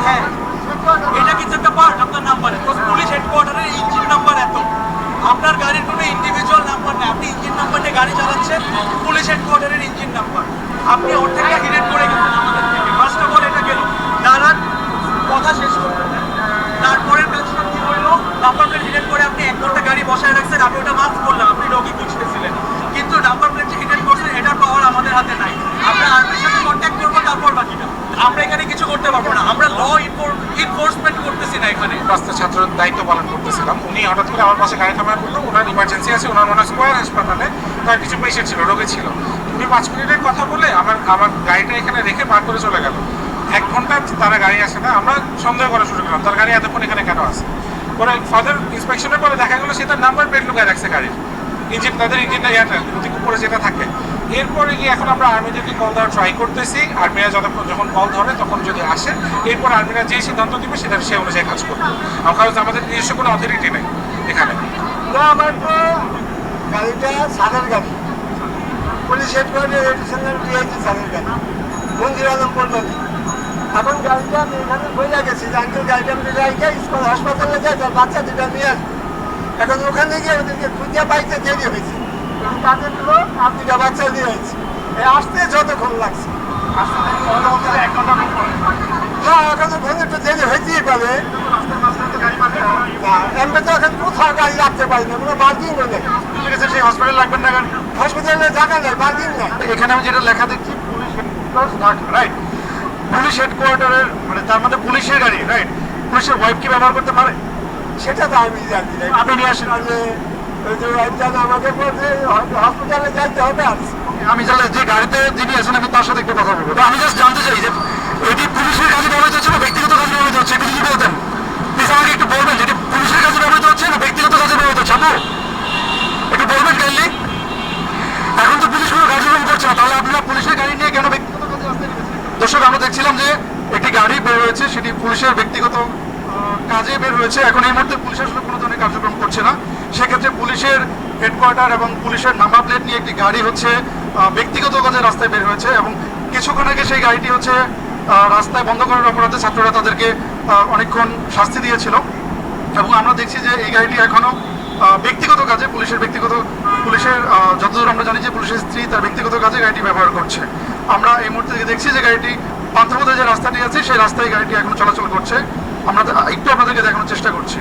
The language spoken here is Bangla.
হ্যাঁ, এটা কিন্তু একটা পার্ট আপনার নাম্বারে। পুলিশ হেডকোয়ার্টারের ইঞ্জিন নাম্বার এত, আপনার গাড়ির কোনো ইন্ডিভিজুয়াল নাম্বার নেই। আপনি ইঞ্জিন নাম্বার নিয়ে গাড়ি চালাচ্ছেন, পুলিশ হেডকোয়ার্টারের ইঞ্জিন নাম্বার। আপনি ওর থেকে হিডেন করে গেছেন আমাদের থেকে। ফার্স্ট অফ অল এটা গেল, দাঁড়ান, কথা শেষ করবেন। তারপরের কাজটা কি হইলো, নাম্বার প্লেট হিডেন করে আপনি 1 ঘন্টা গাড়ি বসায় রাখছেন। আমি ওটা মাফ করলাম, আপনি রোগী খুঁজতেছিলেন, কিন্তু নাম্বার প্লেট যে হিডেন করছেন এটার পাওয়ার আমাদের হাতে নাই। আমরা আর্মির সাথে কন্ট্যাক্ট করবো, তারপর বাকিটা। আমরা এখানে কিছু করতে পারবো না, আমরা ল ইনফোর্সমেন্ট করতেছি না এখানে। রাস্তা ছাত্রের দায়িত্ব পালন করতেছিলাম, উনি হঠাৎ করে আমার পাশে গাড়ি থামায় বললো ওনার ইমার্জেন্সি আছে, ওনার মনে স্কোয়ার হাসপাতালে তার কিছু পেশেন্ট ছিল, রোগী ছিল। উনি 5 মিনিটের কথা বলে আমার গাড়িটা এখানে রেখে পার করে চলে গেল। 1 ঘন্টা তারা গাড়ি আসে না, আমরা সন্দেহ করা শুরু করলাম তার গাড়ি এতক্ষণ এখানে কেন আসে। পরে ফার্দার ইন্সপেকশনের পরে দেখা গেলো সে তার নাম্বার প্লেট লুকায় রাখছে গাড়ির, ইঞ্জিন, তাদের ইঞ্জিনটা ইয়াটা উপরে যেটা থাকে। এরপরে গিয়ে এখন আমরা আর্মিদেরকে কল দেওয়ার ট্রাই করতেছি, আর্মিরা যখন কল ধরে তখন যদি আসে, এরপর আর্মিরা যে সিদ্ধান্ত দিবে সেটা সে অনুযায়ী কাজ করবে। কারণ আমাদের নিজস্ব কোনো অথরিটি নেই এখানে। আমার তো গাড়িটা সাদের গাড়ি, পুলিশ হেডকোয়ার্টার ডিআইজি সাদের গাড়ি, মঞ্জুর আলম পল্লী। এখন গাড়িটা আমি এখানে বইলা গেছি যে আঙ্কেল গাড়িটা আমি রাইখে স্কুল হাসপাতালে যাই, তার বাচ্চা দুটা নিয়ে আসবো। এখন ওখানে গিয়ে ওদেরকে খুঁজে পাইতে দেরি হয়েছে, তাদের দিলো আর 2টা বাচ্চা নিয়ে আসছি। আসতে যতক্ষণ লাগছে, হ্যাঁ এখনো ঘরে একটু দেরি হয়েছেই পারে। এমনি তো এখন কোথাও গাড়ি রাখতে পারি না, কোনো পার্কিংও নেই। সেই হসপিটাল লাগবেন না, হসপিটালে জায়গা নেই, পার্কিং নেই। এখানে আমি যেটা লেখা দেখছি রাইট, পুলিশ হেডকোয়ার্টারের, মানে তার মধ্যে পুলিশের গাড়ি, রাইট? পুলিশের ওয়াইফ কি ব্যবহার করতে পারে? সেটা তো আমি জানি না। আপনি নিয়ে আসেন। ওই যে একজন আমাকে বলছে হসপিটালে যাইতে হবে। আমি জানলে যে গাড়িতে যিনি আছেন আমি তার সাথে একটু কথা বলবো। আমি জাস্ট জানতে চাই যে এটি পুলিশের কাজে ব্যবহৃত হচ্ছে না ব্যক্তিগত কাজে ব্যবহৃত হচ্ছে, একটু যদি বলতেন প্লিজ আমাকে একটু বলবেন যেটি পুলিশের কাজে ব্যবহৃত হচ্ছে না ব্যক্তিগত কাজে ব্যবহৃত হচ্ছে। আপু একটু বলবেন কাইন্ডলি। এখন তো পুলিশ কোনো কার্যক্রম করছে না, তাহলে আপনারা পুলিশের গাড়ি নিয়ে কেন ব্যক্তিগত কাজে আসতে গেছেন? দর্শক, আমরা দেখছিলাম যে একটি গাড়ি বের হয়েছে, সেটি পুলিশের ব্যক্তিগত কাজে বের হয়েছে। এখন এই মুহূর্তে পুলিশ আসলে কোনো ধরনের কার্যক্রম করছে না। সেক্ষেত্রে পুলিশের হেডকোয়ার্টার এবং পুলিশের নাম্বার প্লেট নিয়ে একটি গাড়ি হচ্ছে ব্যক্তিগত কাজে রাস্তায় বের হয়েছে, এবং কিছুক্ষণ আগে সেই গাড়িটি হচ্ছে রাস্তায় বন্ধ করার অপরাধে ছাত্ররা তাদেরকে অনেকক্ষণ শাস্তি দিয়েছিল। এবং আমরা দেখছি যে এই গাড়িটি এখনও ব্যক্তিগত কাজে পুলিশের যতদূর আমরা জানি যে পুলিশের স্ত্রী তার ব্যক্তিগত কাজে গাড়িটি ব্যবহার করছে। আমরা এই মুহূর্তে দেখছি যে গাড়িটি পান্থপথে যে রাস্তাটি আছে সেই রাস্তায় গাড়িটি এখন চলাচল করছে। আমরা একটু আপনাদেরকে দেখানোর চেষ্টা করছি।